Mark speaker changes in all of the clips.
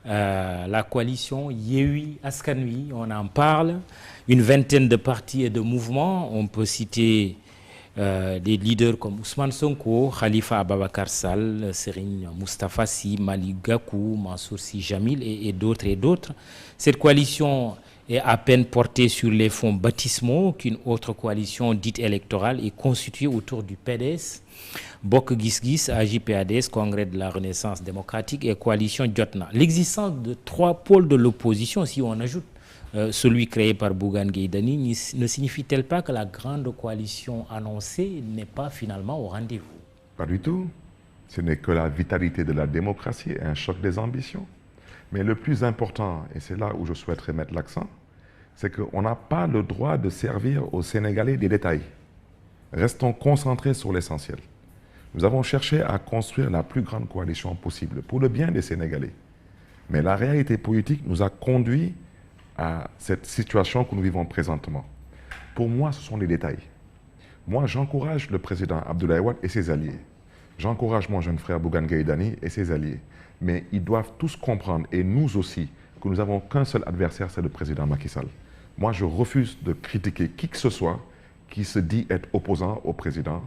Speaker 1: la coalition Yewwi Askan Wi, on en parle, une vingtaine de partis et de mouvements. On peut citer des leaders comme Ousmane Sonko, Khalifa Ababakar Sall, Serigne Moustapha Sy, Malick Gakou, Mansour Sy Djamil et d'autres et d'autres. Cette coalition est à peine portée sur les fonds baptismaux qu'une autre coalition dite électorale est constituée autour du PDS, Bokk Gis Gis, AJ/PADS, Congrès de la Renaissance démocratique et coalition Jotna. L'existence de trois pôles de l'opposition, si on ajoute celui créé par Bougane Gueye Dany, ne signifie-t-elle pas que la grande coalition annoncée n'est pas finalement au rendez-vous?
Speaker 2: Pas du tout. Ce n'est que la vitalité de la démocratie et un choc des ambitions. Mais le plus important, et c'est là où je souhaiterais mettre l'accent, c'est qu'on n'a pas le droit de servir aux Sénégalais des détails. Restons concentrés sur l'essentiel. Nous avons cherché à construire la plus grande coalition possible pour le bien des Sénégalais. Mais la réalité politique nous a conduits à cette situation que nous vivons présentement. Pour moi, ce sont les détails. Moi, j'encourage le président Abdoulaye Wade et ses alliés. J'encourage mon jeune frère Bougane Gueye Dany et ses alliés. Mais ils doivent tous comprendre, et nous aussi, que nous n'avons qu'un seul adversaire, c'est le président Macky Sall. Moi, je refuse de critiquer qui que ce soit qui se dit être opposant au président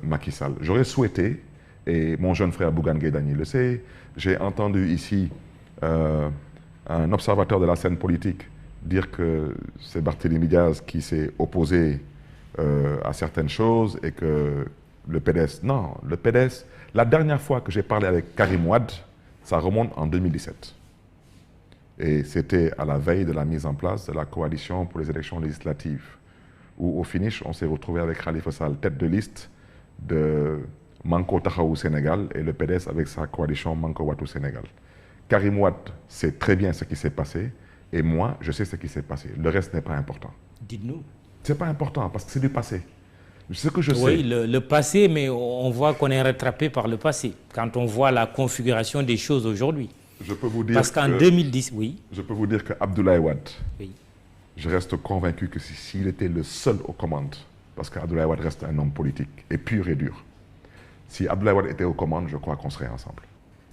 Speaker 2: Macky Sall. J'aurais souhaité, et mon jeune frère Bougane Gueye Dany le sait, j'ai entendu ici un observateur de la scène politique dire que c'est Barthélémy Diaz qui s'est opposé à certaines choses et que le PDS... Non, le PDS... La dernière fois que j'ai parlé avec Karim Wade, ça remonte en 2017. Et c'était à la veille de la mise en place de la coalition pour les élections législatives, où au finish, on s'est retrouvé avec Khalifa Sall, tête de liste de Manko Taxawu Sénégal et le PDS avec sa coalition Manko Wattu Sénégal. Karim Wade sait très bien ce qui s'est passé, et moi, je sais ce qui s'est passé. Le reste n'est pas important.
Speaker 1: Dites-nous.
Speaker 2: C'est pas important, parce que c'est du passé. Ce que je sais...
Speaker 1: Oui, le passé, mais on voit qu'on est rattrapé par le passé, quand on voit la configuration des choses aujourd'hui.
Speaker 2: Je peux vous dire
Speaker 1: parce qu'en 2010, oui.
Speaker 2: Je peux vous dire que Abdoulaye Wade,
Speaker 1: Oui.
Speaker 2: je reste convaincu que s'il était le seul aux commandes, parce qu'Abdoulaye Wade reste un homme politique, et pur et dur, si Abdoulaye Wade était aux commandes, je crois qu'on serait ensemble.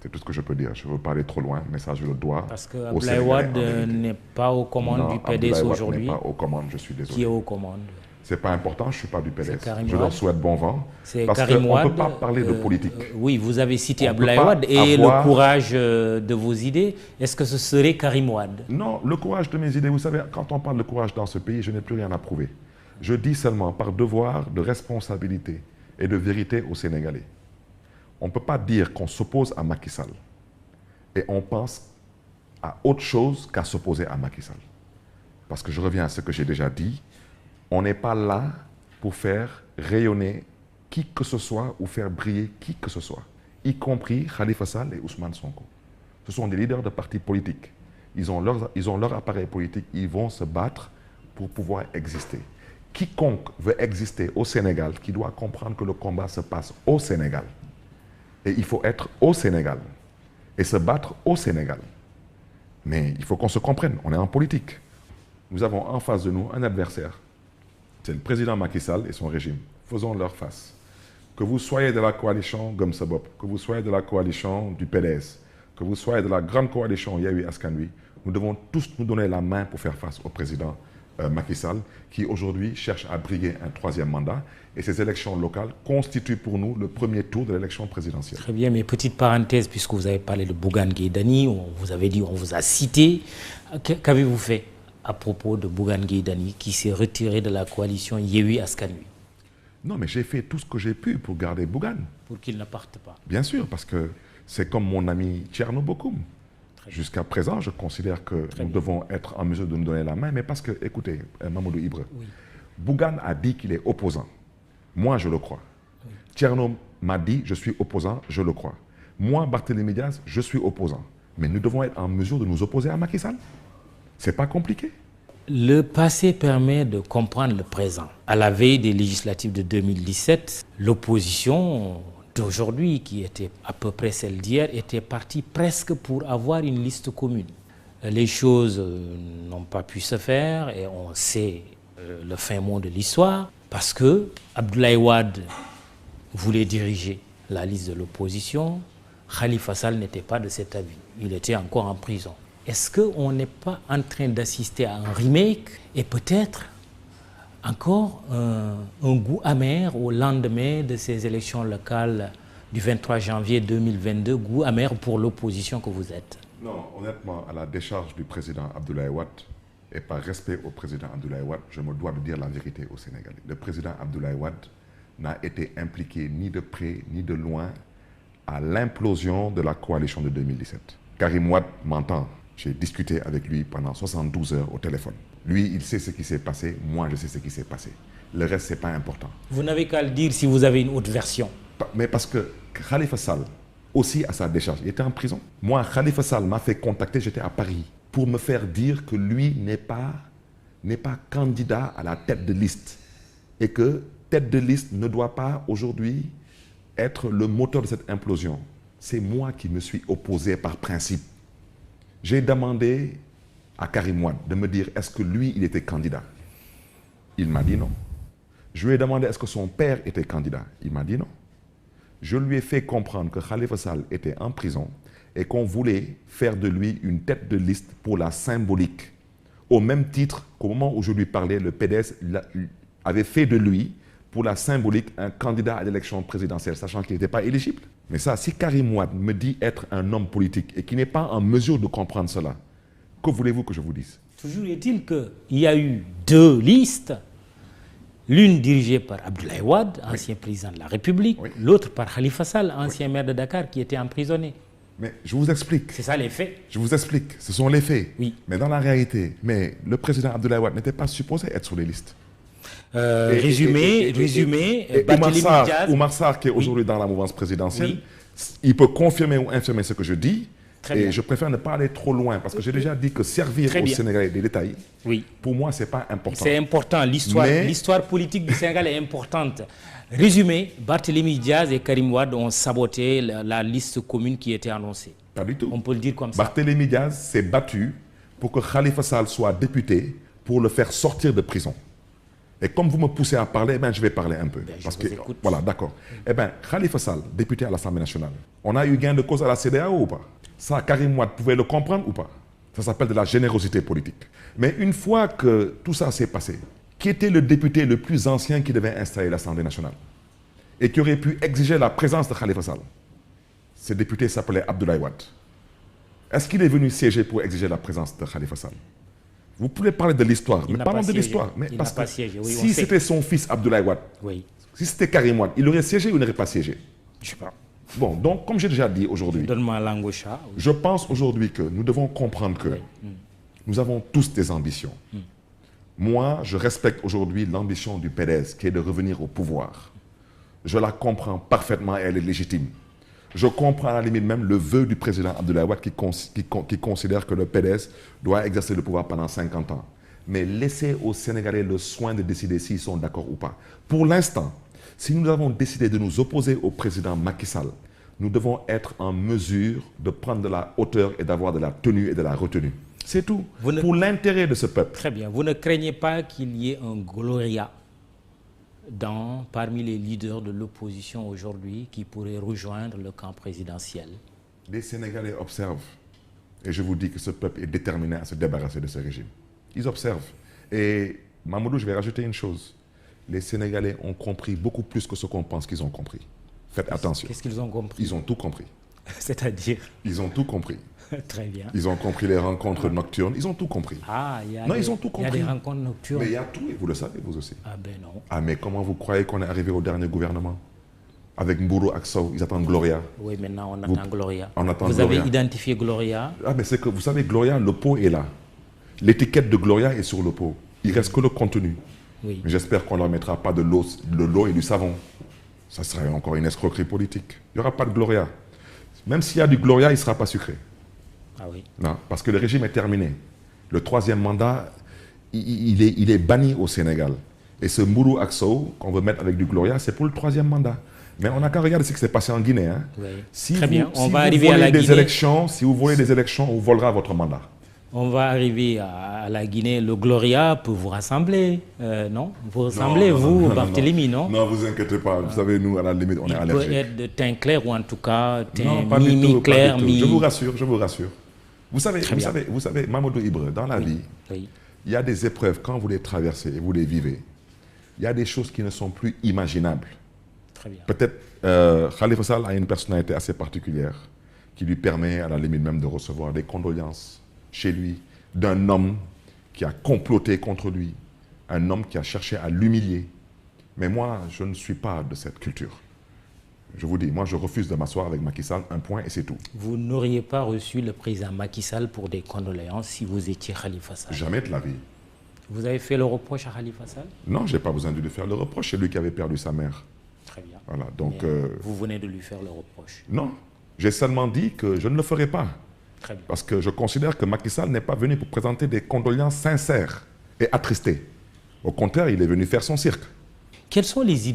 Speaker 2: C'est tout ce que je peux dire. Je ne veux pas aller trop loin, mais ça, je le dois.
Speaker 1: Parce que Abdoulaye Wade n'est pas aux commandes du PDS aujourd'hui.
Speaker 2: Non, Abdoulaye Wade n'est pas aux commandes, je suis désolé.
Speaker 1: Qui est aux commandes?
Speaker 2: C'est pas important, je ne suis pas du PDS.
Speaker 1: Je
Speaker 2: leur souhaite bon vent.
Speaker 1: C'est
Speaker 2: parce qu'on ne peut pas parler de politique.
Speaker 1: Oui, vous avez cité Abdoulaye Wade et le courage de vos idées. Est-ce que ce serait Karim Wade?
Speaker 2: Non, le courage de mes idées, vous savez, quand on parle de courage dans ce pays, je n'ai plus rien à prouver. Je dis seulement par devoir de responsabilité et de vérité aux Sénégalais. On ne peut pas dire qu'on s'oppose à Macky Sall et on pense à autre chose qu'à s'opposer à Macky Sall. Parce que je reviens à ce que j'ai déjà dit, on n'est pas là pour faire rayonner qui que ce soit ou faire briller qui que ce soit, y compris Khalifa Sall et Ousmane Sonko. Ce sont des leaders de partis politiques. Ils ont leur appareil politique, ils vont se battre pour pouvoir exister. Quiconque veut exister au Sénégal, qui doit comprendre que le combat se passe au Sénégal. Et il faut être au Sénégal et se battre au Sénégal. Mais il faut qu'on se comprenne, on est en politique. Nous avons en face de nous un adversaire. C'est le président Macky Sall et son régime. Faisons leur face. Que vous soyez de la coalition Gëm Sa Bopp, que vous soyez de la coalition du PDS, que vous soyez de la grande coalition Yewwi Askan Wi, nous devons tous nous donner la main pour faire face au président Macky Sall, qui aujourd'hui cherche à briguer un troisième mandat. Et ces élections locales constituent pour nous le premier tour de l'élection présidentielle.
Speaker 1: Très bien, mais petite parenthèse, puisque vous avez parlé de Bougane Gueye Dany, on vous avait dit, on vous a cité. Qu'avez-vous fait à propos de Bougane Gueye Dany qui s'est retiré de la coalition Yewwi Askan Wi?
Speaker 2: Non, mais j'ai fait tout ce que j'ai pu pour garder Bougane.
Speaker 1: Pour qu'il ne parte pas.
Speaker 2: Bien sûr, parce que c'est comme mon ami Thierno Bocoum. Jusqu'à présent, je considère que nous devons être en mesure de nous donner la main, mais parce que, écoutez, Mamadou Ibre, oui. Bougane a dit qu'il est opposant. Moi, je le crois. Oui. Thierno m'a dit, je suis opposant, je le crois. Moi, Barthélémy Diaz, je suis opposant. Mais nous devons être en mesure de nous opposer à Macky Sall. C'est pas compliqué.
Speaker 1: Le passé permet de comprendre le présent. À la veille des législatives de 2017, l'opposition d'aujourd'hui, qui était à peu près celle d'hier, était partie presque pour avoir une liste commune. Les choses n'ont pas pu se faire et on sait le fin mot de l'histoire parce que Abdoulaye Wade voulait diriger la liste de l'opposition, Khalifa Sall n'était pas de cet avis. Il était encore en prison. Est-ce qu'on n'est pas en train d'assister à un remake et peut-être encore un goût amer au lendemain de ces élections locales du 23 janvier 2022, goût amer pour l'opposition que vous êtes?
Speaker 2: Non, honnêtement, à la décharge du président Abdoulaye Wade, et par respect au président Abdoulaye Wade, je me dois de dire la vérité aux Sénégalais. Le président Abdoulaye Wade n'a été impliqué ni de près ni de loin à l'implosion de la coalition de 2017. Karim Wade m'entend. J'ai discuté avec lui pendant 72 heures au téléphone. Lui, il sait ce qui s'est passé. Moi, je sais ce qui s'est passé. Le reste, ce n'est pas important.
Speaker 1: Vous n'avez qu'à le dire si vous avez une autre version.
Speaker 2: Mais parce que Khalifa Sall, aussi à sa décharge, il était en prison. Moi, Khalifa Sall m'a fait contacter, j'étais à Paris, pour me faire dire que lui n'est pas candidat à la tête de liste. Et que tête de liste ne doit pas aujourd'hui être le moteur de cette implosion. C'est moi qui me suis opposé par principe. J'ai demandé à Karim Wade de me dire est-ce que lui, il était candidat. Il m'a dit non. Je lui ai demandé est-ce que son père était candidat. Il m'a dit non. Je lui ai fait comprendre que Khalifa Sall était en prison et qu'on voulait faire de lui une tête de liste pour la symbolique. Au même titre qu'au moment où je lui parlais, le PDS avait fait de lui, pour la symbolique, un candidat à l'élection présidentielle, sachant qu'il n'était pas éligible. Mais ça, si Karim Wade me dit être un homme politique et qu'il n'est pas en mesure de comprendre cela, que voulez-vous que je vous dise?
Speaker 1: Toujours est-il qu'il y a eu deux listes, l'une dirigée par Abdoulaye Wade, ancien président de la République, l'autre par Khalifa Sall, ancien maire de Dakar, qui était emprisonné.
Speaker 2: Mais je vous explique.
Speaker 1: C'est ça les faits.
Speaker 2: Je vous explique. Ce sont les faits.
Speaker 1: Oui.
Speaker 2: Mais dans la réalité, le président Abdoulaye Wade n'était pas supposé être sur les listes.
Speaker 1: Résumé,
Speaker 2: Oumar Sarr, qui est aujourd'hui dans la mouvance présidentielle, il peut confirmer ou infirmer ce que je dis. Je préfère ne pas aller trop loin parce que j'ai déjà dit que servir aux Sénégalais des détails, pour moi, ce n'est pas important.
Speaker 1: C'est important. L'histoire politique du Sénégal est importante. Résumé, Barthélémy Diaz et Karim Wade ont saboté la liste commune qui était annoncée.
Speaker 2: Pas du tout.
Speaker 1: On peut le dire comme ça.
Speaker 2: Barthélémy Diaz s'est battu pour que Khalifa Sall soit député pour le faire sortir de prison. Et comme vous me poussez à parler, je vais parler un peu. Voilà, d'accord. Khalifa Sall, député à l'Assemblée nationale, on a eu gain de cause à la CEDEAO ou pas? Ça, Karim Wade pouvait le comprendre ou pas? Ça s'appelle de la générosité politique. Mais une fois que tout ça s'est passé, qui était le député le plus ancien qui devait installer l'Assemblée nationale et qui aurait pu exiger la présence de Khalifa Sall? Ce député s'appelait Abdoulaye Wade. Est-ce qu'il est venu siéger pour exiger la présence de Khalifa Sall? Vous pouvez parler de l'histoire, mais parlons de l'histoire. Parce que si c'était son fils Abdoulaye Wade, si c'était Karim Wade, il aurait siégé ou il n'aurait pas siégé?
Speaker 1: Je ne sais pas.
Speaker 2: Bon, donc comme j'ai déjà dit aujourd'hui,
Speaker 1: donne-moi langue au chat.
Speaker 2: Je pense aujourd'hui que nous devons comprendre que nous avons tous des ambitions. Moi, je respecte aujourd'hui l'ambition du PDS qui est de revenir au pouvoir. Je la comprends parfaitement et elle est légitime. Je comprends à la limite même le vœu du président Abdoulaye Wade qui considère que le PDS doit exercer le pouvoir pendant 50 ans. Mais laissez aux Sénégalais le soin de décider s'ils sont d'accord ou pas. Pour l'instant, si nous avons décidé de nous opposer au président Macky Sall, nous devons être en mesure de prendre de la hauteur et d'avoir de la tenue et de la retenue. C'est tout. Pour l'intérêt de ce peuple.
Speaker 1: Très bien. Vous ne craignez pas qu'il y ait un Gloria parmi les leaders de l'opposition aujourd'hui qui pourraient rejoindre le camp présidentiel?
Speaker 2: Les Sénégalais observent. Et je vous dis que ce peuple est déterminé à se débarrasser de ce régime. Ils observent. Et Mamadou, je vais rajouter une chose. Les Sénégalais ont compris beaucoup plus que ce qu'on pense qu'ils ont compris. Faites attention.
Speaker 1: Qu'est-ce qu'ils ont compris?
Speaker 2: Ils ont tout compris.
Speaker 1: C'est-à-dire?
Speaker 2: Ils ont tout compris.
Speaker 1: Très bien.
Speaker 2: Ils ont compris les rencontres nocturnes. Ils ont tout compris. Ils ont tout compris.
Speaker 1: Il y a des rencontres nocturnes.
Speaker 2: Mais il y a tout et vous le savez, vous aussi.
Speaker 1: Ah ben non.
Speaker 2: Ah mais comment vous croyez qu'on est arrivé au dernier gouvernement? Avec Mbourou, Akso, ils attendent Gloria.
Speaker 1: Oui, maintenant on attend Gloria.
Speaker 2: On attend
Speaker 1: vous
Speaker 2: Gloria.
Speaker 1: Avez identifié Gloria?
Speaker 2: Ah mais c'est que vous savez, Gloria, le pot est là. L'étiquette de Gloria est sur le pot. Il reste que le contenu.
Speaker 1: Oui.
Speaker 2: Mais j'espère qu'on ne leur mettra pas de l'eau et du savon. Ça serait encore une escroquerie politique. Il n'y aura pas de Gloria. Même s'il y a du Gloria, il ne sera pas sucré.
Speaker 1: Ah oui.
Speaker 2: Non, parce que le régime est terminé. Le troisième mandat, il est banni au Sénégal. Et ce Mbourou Akso qu'on veut mettre avec du Gloria, c'est pour le troisième mandat. Mais on n'a qu'à regarder ce qui s'est passé en Guinée. Hein.
Speaker 1: Oui.
Speaker 2: Si
Speaker 1: Très bien.
Speaker 2: On va arriver à la Guinée. Si vous voulez des élections, on volera votre mandat.
Speaker 1: On va arriver à la Guinée. Le Gloria peut vous rassembler, non? Vous rassemblez, vous, Barthélemy, non?
Speaker 2: Non, vous inquiétez pas. Vous savez, nous, à la limite, on est allergique.
Speaker 1: Il peut être de teint clair ou en tout cas teint
Speaker 2: pas du tout,
Speaker 1: mi-clair,
Speaker 2: pas du tout. Je vous rassure, je vous rassure. Vous savez, Mamadou Ibra, dans la vie,
Speaker 1: oui.
Speaker 2: il y a des épreuves, quand vous les traversez et vous les vivez, il y a des choses qui ne sont plus imaginables.
Speaker 1: Très bien.
Speaker 2: Peut-être Khalifa Sall a une personnalité assez particulière qui lui permet, à la limite même, de recevoir des condoléances chez lui d'un homme qui a comploté contre lui, un homme qui a cherché à l'humilier. Mais moi, je ne suis pas de cette culture. Je vous dis, moi, je refuse de m'asseoir avec Macky Sall, un point et c'est tout.
Speaker 1: Vous n'auriez pas reçu le président Macky Sall pour des condoléances si vous étiez Khalifa Sall?
Speaker 2: Jamais de la vie.
Speaker 1: Vous avez fait le reproche à Khalifa Sall?
Speaker 2: Non, je n'ai pas besoin de lui faire le reproche. C'est lui qui avait perdu sa mère.
Speaker 1: Très bien.
Speaker 2: Voilà, donc,
Speaker 1: vous venez de lui faire le reproche?
Speaker 2: Non, j'ai seulement dit que je ne le ferai pas.
Speaker 1: Très bien.
Speaker 2: Parce que je considère que Macky Sall n'est pas venu pour présenter des condoléances sincères et attristées. Au contraire, il est venu faire son cirque.
Speaker 1: Quelles sont les idées